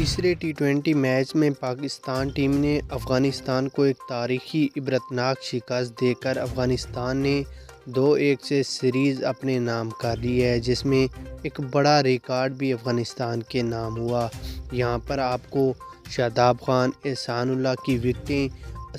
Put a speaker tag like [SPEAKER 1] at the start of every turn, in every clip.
[SPEAKER 1] تیسرے ٹی20 میچ میں پاکستان ٹیم نے افغانستان کو ایک تاریخی عبرتناک شکست دے کر افغانستان نے 2-1 سے سیریز اپنے نام کر لی ہے، جس میں ایک بڑا ریکارڈ بھی افغانستان کے نام ہوا۔ یہاں پر آپ کو شاداب خان، احسان اللہ کی وکٹیں،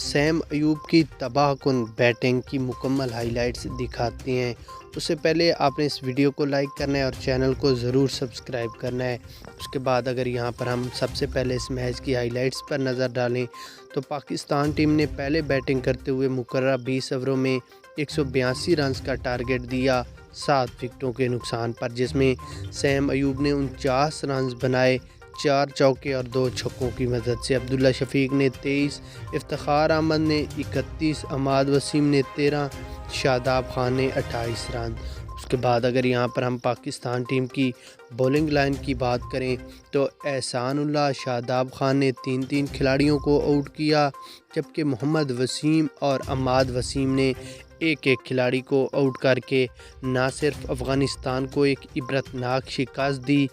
[SPEAKER 1] سیم ایوب کی تباہ کن بیٹنگ کی مکمل ہائی لائٹس دکھاتے ہیں۔ اس سے پہلے آپ نے اس ویڈیو کو لائک کرنا ہے اور چینل کو ضرور سبسکرائب کرنا ہے۔ اس کے بعد اگر یہاں پر ہم سب سے پہلے اس میچ کی ہائی لائٹس پر نظر ڈالیں تو پاکستان ٹیم نے پہلے بیٹنگ کرتے ہوئے مقررہ 20 اووروں میں 182 رنز کا ٹارگٹ دیا 7 وکٹوں کے نقصان پر، جس میں سیم ایوب نے 49 رنز بنائے 4 چوکے اور 2 چھکوں کی مدد سے۔ عبداللہ شفیق نے 23، افتخار احمد نے 31، عماد وسیم نے 13، شاداب خان نے 28 رن۔ اس کے بعد اگر یہاں پر ہم پاکستان ٹیم کی بولنگ لائن کی بات کریں تو احسان اللہ، شاداب خان نے 3 کھلاڑیوں کو آؤٹ کیا، جبکہ محمد وسیم اور عماد وسیم نے ایک کھلاڑی کو آؤٹ کر کے نہ صرف افغانستان کو ایک عبرتناک شکست دی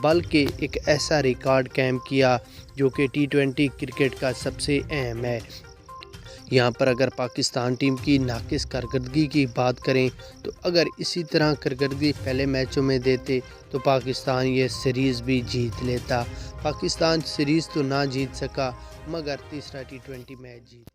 [SPEAKER 1] بلکہ ایک ایسا ریکارڈ قائم کیا جو کہ ٹی20 کرکٹ کا سب سے اہم ہے۔ یہاں پر اگر پاکستان ٹیم کی ناقص کارکردگی کی بات کریں تو اگر اسی طرح کارکردگی پہلے میچوں میں دیتے تو پاکستان یہ سیریز بھی جیت لیتا۔ پاکستان سیریز تو نہ جیت سکا مگر تیسرا ٹی20 میچ جیت